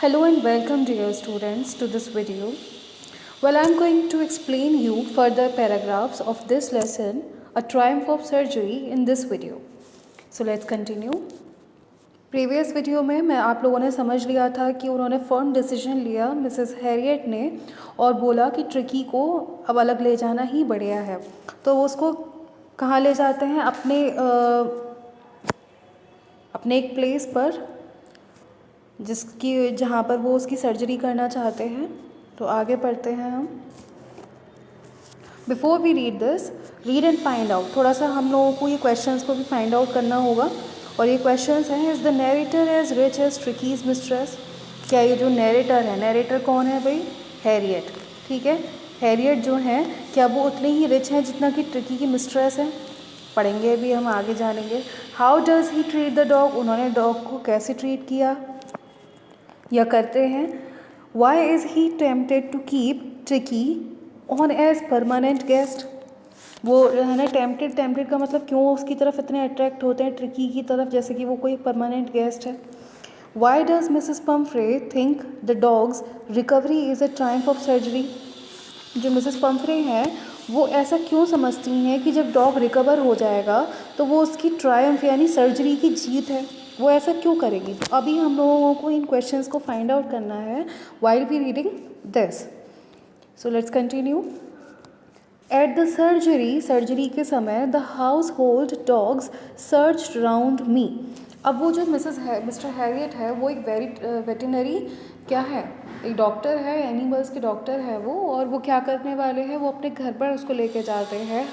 Hello and welcome dear students to this video. Well, I am going to explain you further paragraphs of this lesson, A Triumph of Surgery, in this video. So let's continue. Previous video में आप लोगों ने समझ लिया था कि उन्होंने firm decision लिया मिसेस हैरियट ने और बोला कि ट्रिकी को अब अलग ले जाना ही बढ़िया है। तो वो उसको कहाँ ले जाते हैं, अपने एक प्लेस पर जहाँ पर वो उसकी सर्जरी करना चाहते हैं। तो आगे पढ़ते हैं हम। Before we read this, read and find out. थोड़ा सा हम लोगों को ये क्वेश्चंस को भी फाइंड आउट करना होगा। और ये क्वेश्चंस हैं, is the narrator as rich as Tricki's mistress. क्या ये जो नैरेटर है, नैरेटर कौन है भाई? हैरियट। ठीक है, हैरियट जो है क्या वो उतने ही रिच हैं जितना कि ट्रिकी की मिस्ट्रेस है? पढ़ेंगे भी, हम आगे जानेंगे। How does he treat the dog. उन्होंने डॉग को कैसे ट्रीट किया या करते हैं। Why is he tempted to keep Tricki on as permanent guest. वो है ना, टेम्पटेड का मतलब क्यों उसकी तरफ इतने अट्रैक्ट होते हैं, ट्रिकी की तरफ, जैसे कि वो कोई परमानेंट गेस्ट है। Why does Mrs Pomfrey think the dogs recovery is a Triumph of surgery. जो मिसेस पम्फ्रे हैं वो ऐसा क्यों समझती हैं कि जब डॉग रिकवर हो जाएगा तो वो उसकी ट्रायम्फ यानी सर्जरी की जीत है। वो ऐसा क्यों करेगी? तो अभी हम लोगों को इन क्वेश्चंस को फाइंड आउट करना है while be reading this. So let's continue. At the surgery के समय the household dogs search round me. अब वो जो मिस्टर हैरियट है वो एक वेटिनरी क्या है, एक डॉक्टर है, एनिमल्स के डॉक्टर है वो। और वो क्या करने वाले हैं, वो अपने घर पर उसको लेके जाते हैं।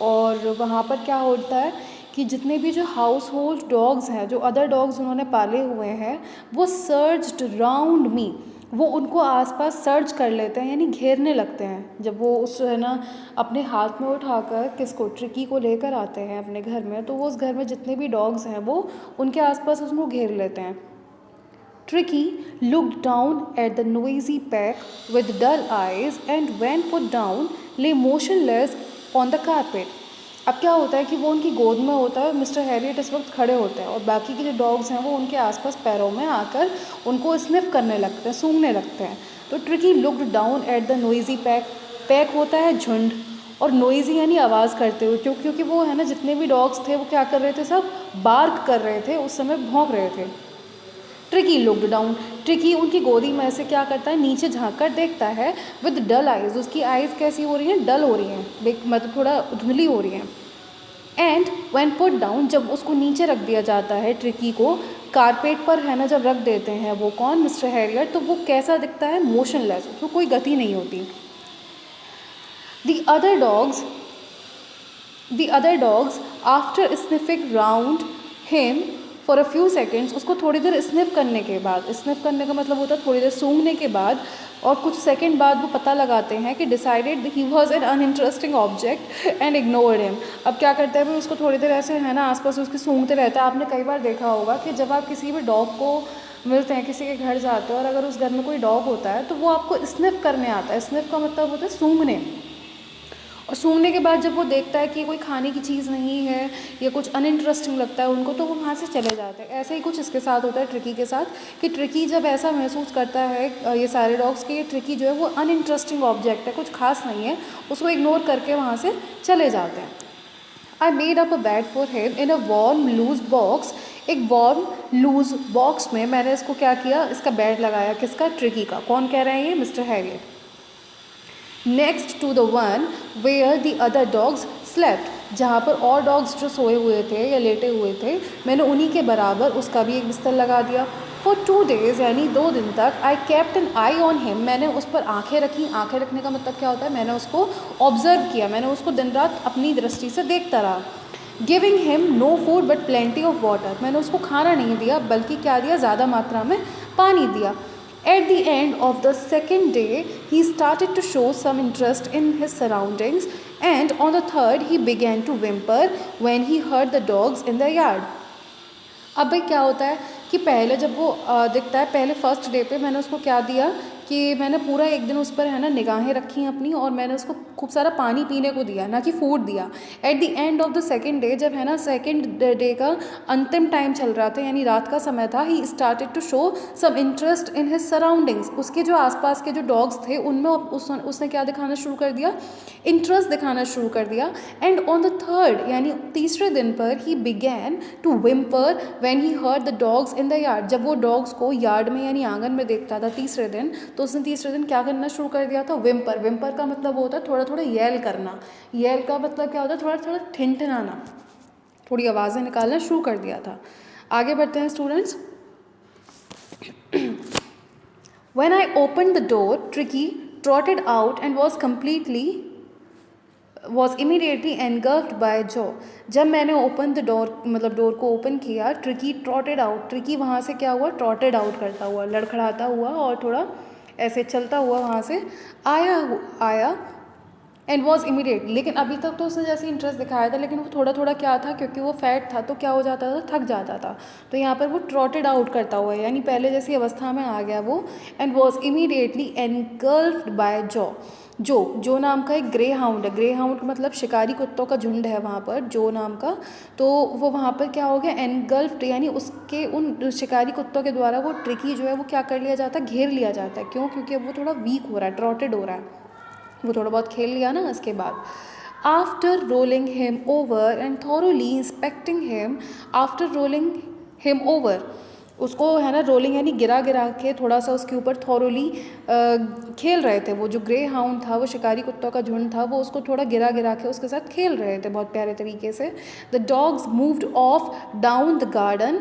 और वहाँ पर क्या होता है कि जितने भी जो हाउस होल्ड डॉग्स हैं, जो अदर डॉग्स उन्होंने पाले हुए हैं, वो सर्च्ड राउंड मी, वो उनको आसपास सर्च कर लेते हैं यानी घेरने लगते हैं। जब वो उस है ना अपने हाथ में उठाकर किसको, ट्रिकी को लेकर आते हैं अपने घर में, तो वो उस घर में जितने भी डॉग्स हैं वो उनके आसपास उसको घेर लेते हैं। Tricky looked down at the noisy pack with dull eyes and when put down lay motionless on the carpet. अब क्या होता है कि वो उनकी गोद में होता है, मिस्टर हैरियट इस वक्त खड़े होते हैं और बाकी के जो डॉग्स हैं वो उनके आसपास पैरों में आकर उनको स्निफ करने लगते हैं, सूंघने लगते हैं। तो tricky looked down at the noisy pack. Pack होता है झुंड, और नोइजी यानी आवाज़ करते हुए, क्योंकि वो है ना जितने भी डॉग्स थे वो क्या कर रहे थे, सब बार्क कर रहे थे, उस समय भौंक रहे थे। ट्रिकी लुक्ड डाउन, ट्रिकी उनकी गोदी में से क्या करता है, नीचे झांक कर देखता है। विद डल आइज, उसकी आइज़ कैसी हो रही हैं, डल हो रही हैं, मतलब थोड़ा धुंधली हो रही हैं। एंड व्हेन पुट डाउन, जब उसको नीचे रख दिया जाता है ट्रिकी को, कारपेट पर है ना जब रख देते हैं वो कौन, मिस्टर हैरियट, तो वो कैसा दिखता है, मोशनलेस, उसको कोई गति नहीं होती। The other dogs after sniffing round him for a few seconds, उसको थोड़ी देर स्निफ करने के बाद, स्निफ करने का मतलब होता है थोड़ी देर सूंघने के बाद, और कुछ सेकंड बाद वो पता लगाते हैं कि decided he was an uninteresting object and ignored him. अब क्या करते हैं भाई, उसको थोड़ी देर ऐसे है ना आसपास उसके सूंघते रहता है। आपने कई बार देखा होगा कि जब आप किसी भी डॉग को मिलते हैं, किसी के घर जाते हैं, और अगर उस घर में कोई डॉग होता है तो वो आपको स्निफ करने आता है। स्निफ का मतलब होता है सूंघने। और सूंघने के बाद जब वो देखता है कि कोई खाने की चीज़ नहीं है या कुछ अनइंटरेस्टिंग लगता है उनको, तो वो वहाँ से चले जाते हैं। ऐसे ही कुछ इसके साथ होता है ट्रिकी के साथ, कि ट्रिकी जब ऐसा महसूस करता है ये सारे डॉग्स के, ये ट्रिकी जो है वो अनइंटरेस्टिंग ऑब्जेक्ट है, कुछ खास नहीं है, उसको इग्नोर करके वहाँ से चले जाते हैं। I made up a bed for him in a warm loose box. एक वार्म लूज बॉक्स में मैंने इसको क्या किया, इसका बेड लगाया। किसका? ट्रिकी का। कौन कह रहे हैं ये? Mister Herriot. Next to the one where the other dogs slept, जहाँ पर और डॉग्स जो सोए हुए थे या लेटे हुए थे, मैंने उन्हीं के बराबर उसका भी एक बिस्तर लगा दिया। फॉर 2 days यानी 2 दिन तक, I kept an eye on him, मैंने उस पर आंखें रखी। आंखें रखने का मतलब क्या होता है, मैंने उसको ऑब्जर्व किया, मैंने उसको दिन रात अपनी दृष्टि से देखता रहा। Giving him no food but plenty of water, मैंने उसको खाना नहीं दिया बल्कि क्या दिया, ज़्यादा मात्रा में पानी दिया। At the end of the second day, he started to show some interest in his surroundings, and on the third, he began to whimper when he heard the dogs in the yard. अब भाई क्या होता है कि पहले जब वो दिखता है, पहले फर्स्ट डे पे मैंने उसको क्या दिया, कि मैंने पूरा एक दिन उस पर है ना निगाहें रखी अपनी, और मैंने उसको खूब सारा पानी पीने को दिया, ना कि फूड दिया। At the end of the second day, जब है ना सेकेंड डे का अंतिम टाइम चल रहा था, यानी रात का समय था, he started to show some interest in his surroundings. उसके जो आसपास के जो डॉग्स थे उनमें उसने क्या दिखाना शुरू कर दिया, इंटरेस्ट दिखाना शुरू कर दिया। एंड ऑन द थर्ड, यानी तीसरे दिन पर, he began to whimper when he heard the dogs in the yard. जब वो डॉग्स को यार्ड में यानी आंगन में देखता था तीसरे दिन, तो उसने तीसरे दिन क्या करना शुरू कर दिया था, विम्पर। विम्पर का मतलब होता है थोड़ा थोड़ा येल करना। येल का मतलब क्या होता है, थोड़ा थोड़ा ठिनठिनाना, थोड़ी आवाज़ें निकालना शुरू कर दिया था। आगे बढ़ते हैं students. When I opened the door, Tricky trotted out and was immediately engulfed by Joe. जब मैंने ओपन द डोर, मतलब डोर को ओपन किया, ट्रिकी ट्रॉटेड आउट। ट्रिकी वहाँ से क्या हुआ, ट्रॉटेड आउट करता हुआ, लड़खड़ाता हुआ और थोड़ा ऐसे चलता हुआ वहाँ से आया एंड वॉज इमीडिएट। लेकिन अभी तक तो उसने जैसे इंटरेस्ट दिखाया था, लेकिन वो थोड़ा थोड़ा क्या था, क्योंकि वो फैट था तो क्या हो जाता था, थक जाता था। तो यहाँ पर वो ट्रॉटेड आउट करता हुआ है, यानी पहले जैसी अवस्था में आ गया वो। And was immediately engulfed by जो नाम का एक ग्रे हाउंड है। ग्रे हाउंड मतलब शिकारी कुत्तों का झुंड है वहाँ पर, जो नाम का। तो वो वहाँ पर क्या हो गया, एनगल्फ्ड, यानी उसके उन शिकारी कुत्तों के द्वारा वो ट्रिकी जो है वो क्या कर लिया जाता है, घेर लिया जाता है। क्यों, क्योंकि अब वो थोड़ा वीक हो रहा है, ट्रॉटेड हो रहा है, वो थोड़ा बहुत खेल लिया ना इसके बाद। After rolling him over and thoroughly inspecting him, after rolling him over, उसको है ना रोलिंग यानी गिरा गिरा के थोड़ा सा उसके ऊपर थॉरोली खेल रहे थे। वो जो ग्रे हाउंड था, वो शिकारी कुत्तों का झुंड था, वो उसको थोड़ा गिरा गिरा के उसके साथ खेल रहे थे बहुत प्यारे तरीके से। The dogs moved of down the garden,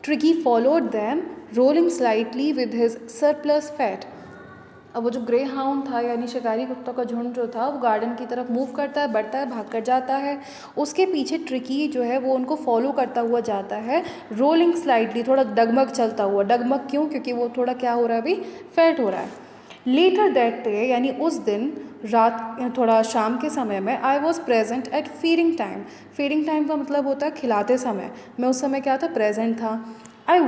tricky followed them rolling slightly with his surplus fat. अब वो जो ग्रे हाउंड था यानी शिकारी कुत्तों का झुंड जो था, वो गार्डन की तरफ मूव करता है, बढ़ता है, भाग कर जाता है। उसके पीछे ट्रिकी जो है वो उनको फॉलो करता हुआ जाता है, रोलिंग स्लाइडली, थोड़ा डगमग चलता हुआ। डगमग क्यों, क्योंकि वो थोड़ा क्या हो रहा है, अभी फैट हो रहा है। लेटर दैट डे, यानी उस दिन रात, थोड़ा शाम के समय में, I was present at feeding time. Feeding time का मतलब होता है खिलाते समय। मैं उस समय क्या था, प्रेजेंट था। आई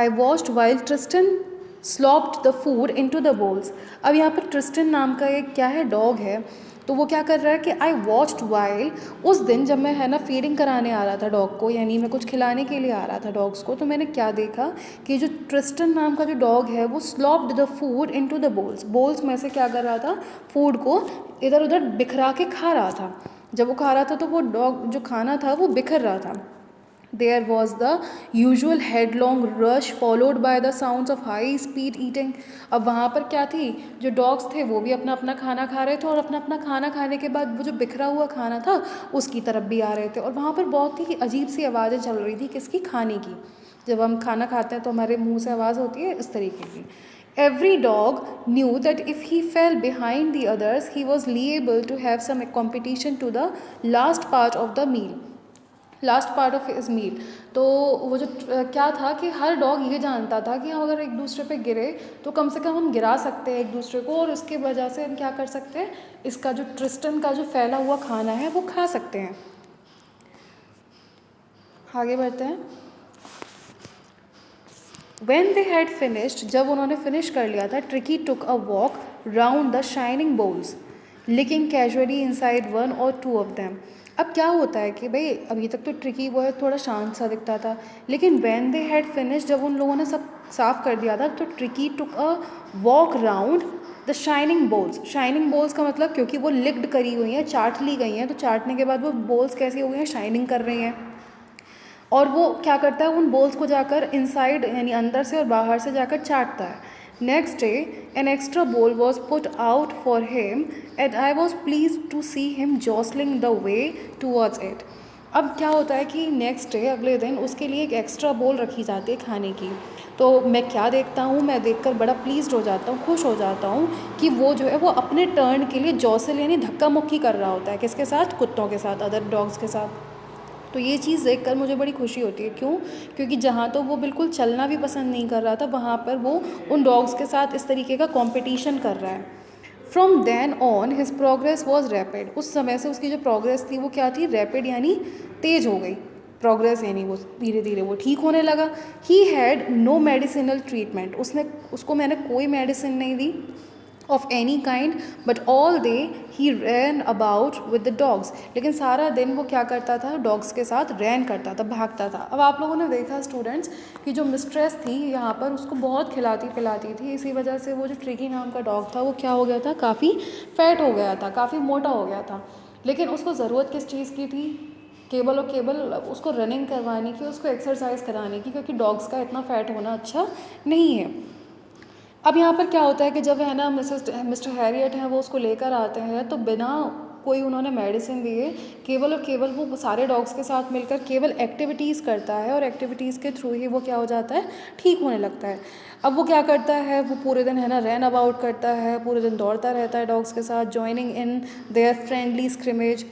watched while Tristan slopped the food into the bowls. अब यहाँ पर ट्रिस्टन नाम का एक क्या है, डॉग है। तो वो क्या कर रहा है कि आई वॉच्ड वाइल, उस दिन जब मैं है ना फीडिंग कराने आ रहा था डॉग को, यानी मैं कुछ खिलाने के लिए आ रहा था डॉग्स को, तो मैंने क्या देखा कि जो ट्रिस्टन नाम का जो डॉग है वो slopped the food into the bowls. Bowls में से क्या कर रहा था, फूड को इधर उधर बिखरा के खा रहा था। जब वो खा रहा था तो वो डॉग जो खाना था वो बिखर रहा था। There was the usual headlong rush followed by the sounds of high speed eating. अब वहाँ पर क्या थी, जो डॉग्स थे वो भी अपना अपना खाना खा रहे थे, और अपना अपना खाना खाने के बाद वो जो बिखरा हुआ खाना था उसकी तरफ भी आ रहे थे। और वहाँ पर बहुत ही अजीब सी आवाज़ें चल रही थी, किसकी, खाने की। जब हम खाना खाते हैं तो हमारे मुंह से आवाज़ होती है इस तरीके की। Every dog knew that if he fell behind the others, he was liable to have some competition to the last part of the meal. Last part of his meal. तो वो जो क्या था कि हर डॉग ये जानता था कि हम अगर एक दूसरे पे गिरे तो कम से कम हम गिरा सकते हैं एक दूसरे को, और उसके वजह से हम क्या कर सकते हैं, इसका जो ट्रिस्टन का जो फैला हुआ खाना है वो खा सकते हैं। आगे बढ़ते हैं। When they had finished, जब उन्होंने फिनिश कर लिया था, tricky took a walk round the shining bowls, licking casually inside one or two of them. अब क्या होता है कि भाई अभी तक तो ट्रिकी वो है थोड़ा शांत सा दिखता था, लेकिन when they had finished, जब उन लोगों ने सब साफ़ कर दिया था, तो Tricki took a walk round the shining bowls. Shining bowls का मतलब, क्योंकि वो लिक्ड करी हुई हैं, चाट ली गई हैं, तो चाटने के बाद वो बोल्स कैसी हो गई हैं, शाइनिंग कर रही हैं। और वो क्या करता है, उन बोल्स को जाकर इनसाइड यानी अंदर से और बाहर से जाकर चाटता है। Next day an extra bowl was put out for him and I was please to see him jostling the way towards it. अब क्या होता है कि नेक्स्ट डे, अगले दिन, उसके लिए एक एक्स्ट्रा बोल रखी जाती है खाने की। तो मैं क्या देखता हूँ, मैं देखकर बड़ा प्लीज़्ड हो जाता हूँ, खुश हो जाता हूँ कि वो जो है वो अपने टर्न के लिए जॉसल यानी धक्का मुक्की कर रहा होता है, किसके साथ, कुत्तों के साथ, अदर डॉग्स के साथ। तो ये चीज़ देखकर मुझे बड़ी खुशी होती है। क्यों, क्योंकि जहाँ तो वो बिल्कुल चलना भी पसंद नहीं कर रहा था, वहाँ पर वो उन डॉग्स के साथ इस तरीके का कंपटीशन कर रहा है। From then on his progress was rapid. उस समय से उसकी जो प्रोग्रेस थी वो क्या थी, रैपिड यानी तेज़ हो गई। प्रोग्रेस, यानी वो धीरे धीरे वो ठीक होने लगा। He had no medicinal treatment, उसको मैंने कोई मेडिसिन नहीं दी of any kind, but all day he ran about with the dogs, लेकिन सारा दिन वो क्या करता था, डॉग्स के साथ रैन करता था, भागता था। अब आप लोगों ने देखा स्टूडेंट्स कि जो मिस्ट्रेस थी यहाँ पर उसको बहुत खिलाती पिलाती थी, इसी वजह से वो जो ट्रिकी नाम का डॉग था वो क्या हो गया था, काफ़ी फैट हो गया था, काफ़ी मोटा हो गया था। लेकिन उसको ज़रूरत किस चीज़ की थी, केवल और केवल उसको रनिंग करवाने की, उसको एक्सरसाइज कराने की, क्योंकि डॉग्स का इतना फैट होना अच्छा नहीं है। अब यहाँ पर क्या होता है कि जब है ना मिस्टर हैरियट हैं वो उसको लेकर आते हैं, तो बिना कोई उन्होंने मेडिसिन दिए केवल और केवल वो सारे डॉग्स के साथ मिलकर केवल एक्टिविटीज़ करता है, और एक्टिविटीज़ के थ्रू ही वो क्या हो जाता है, ठीक होने लगता है। अब वो क्या करता है, वो पूरे दिन है ना रैन अबाउट करता है, पूरे दिन दौड़ता रहता है डॉग्स के साथ, joining in their friendly scrimmage,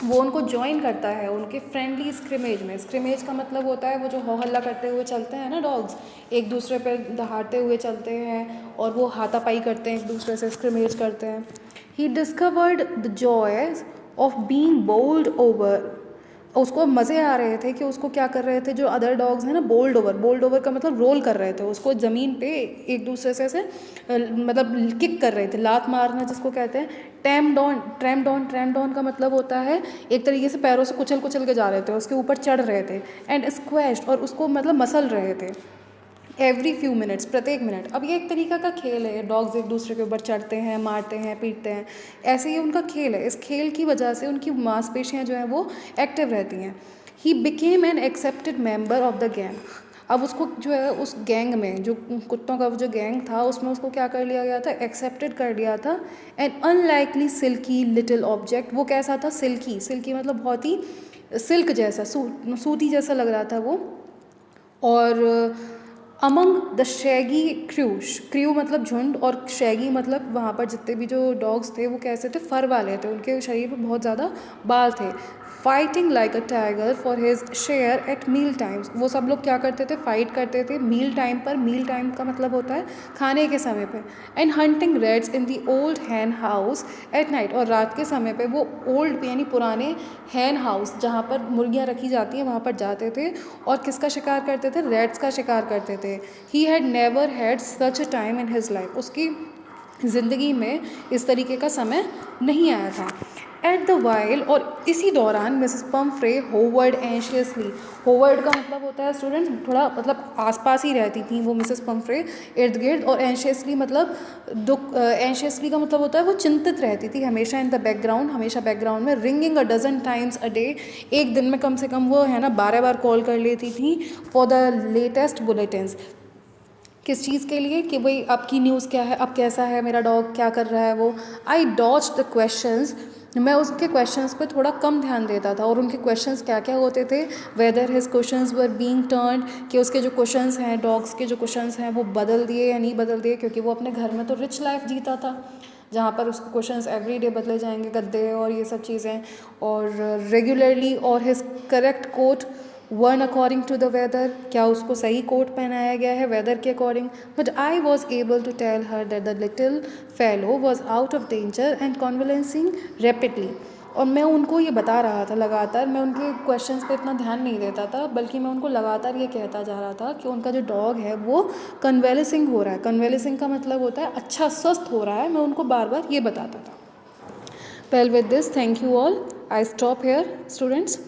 वो उनको ज्वाइन करता है उनके फ्रेंडली स्क्रिमेज में। स्क्रिमेज का मतलब होता है वो जो हो हल्ला करते हुए चलते हैं ना डॉग्स, एक दूसरे पे दहाड़ते हुए चलते हैं और वो हाथापाई करते हैं, एक दूसरे से स्क्रिमेज करते हैं। He discovered the joys of being bowled over, उसको मज़े आ रहे थे कि उसको क्या कर रहे थे जो अदर डॉग्स हैं ना, बोल्ड ओवर का मतलब रोल कर रहे थे उसको ज़मीन पे एक दूसरे से मतलब किक कर रहे थे, लात मारना जिसको कहते हैं। ट्रैम डाउन का मतलब होता है एक तरीके से पैरों से कुचल कुचल के जा रहे थे, उसके ऊपर चढ़ रहे थे। एंड स्क्वैश्ड, और उसको मतलब मसल रहे थे एवरी फ्यू मिनट्स, प्रत्येक मिनट। अब ये एक तरीका का खेल है, डॉग्स एक दूसरे के ऊपर चढ़ते हैं, मारते हैं, पीटते हैं, ऐसे ही उनका खेल है। इस खेल की वजह से उनकी मांसपेशियाँ जो हैं वो एक्टिव रहती हैं। He became an accepted member of the gang, अब उसको जो है उस गैंग में, जो कुत्तों का जो गैंग था उसमें उसको क्या कर लिया गया था, एक्सेप्टेड कर लिया था। An unlikely silky little object, वो कैसा था, सिल्की मतलब बहुत ही सिल्क जैसा, सूती जैसा लग रहा था वो। और अमंग द शैगी क्रू मतलब झुंड, और शैगी मतलब वहाँ पर जितने भी जो डॉग्स थे वो कैसे थे, फर वाले थे, उनके शरीर पर बहुत ज़्यादा बाल थे। Fighting like a tiger for his share at meal times, वो सब लोग क्या करते थे, फाइट करते थे मील टाइम पर। मील टाइम का मतलब होता है खाने के समय पे। And hunting rats in the old hen house at night, और रात के समय पे वो ओल्ड यानी पुराने हैन हाउस जहाँ पर मुर्गियाँ रखी जाती हैं वहाँ पर जाते थे और किसका शिकार करते थे, रेड्स का शिकार करते थे। He had never had such a time in his life, उसकी ज़िंदगी में इस तरीके का समय नहीं आया था। एट द वाइल, और इसी दौरान Mrs Pomfrey hovered anxiously, hovered का मतलब होता है स्टूडेंट्स थोड़ा मतलब आसपास ही रहती थी वो मिसेस पम्फ्रे, इर्द गिर्द, और एंशियसली मतलब दुख, एंशियसली का मतलब होता है वो चिंतित रहती थी हमेशा, इन द बैकग्राउंड, हमेशा बैकग्राउंड में। Ringing a dozen times a day, एक दिन में कम से कम वो है ना 12 बार कॉल कर लेती थी। फॉर द लेटेस्ट बुलेटिन्स, किस चीज़ के लिए, कि भाई अब की न्यूज़ क्या है, अब कैसा है मेरा डॉग, क्या कर रहा है वो। आई डॉज द क्वेश्चंस, मैं उसके क्वेश्चंस पे थोड़ा कम ध्यान देता था। और उनके क्वेश्चंस क्या क्या होते थे, weather his questions were being turned, कि उसके जो क्वेश्चंस हैं, डॉग्स के जो क्वेश्चंस हैं वो बदल दिए या नहीं बदल दिए, क्योंकि वो अपने घर में तो रिच लाइफ जीता था जहाँ पर उसके क्वेश्चंस एवरी डे बदले जाएंगे, गद्दे और ये सब चीज़ें, और रेगुलरली, और his correct coat one according to the weather, क्या उसको सही कोट पहनाया गया है वेदर के according. But I was able to tell her that the little fellow was out of danger and convalescing rapidly, और मैं उनको ये बता रहा था लगातार, मैं उनके क्वेश्चंस पे इतना ध्यान नहीं देता था, बल्कि मैं उनको लगातार ये कहता जा रहा था कि उनका जो डॉग है वो कन्वेलेसिंग हो रहा है। कन्वेलेसिंग का मतलब होता है अच्छा स्वस्थ हो रहा है, मैं उनको बार बार ये बताता था। Well with this, thank you all, I stop hair students.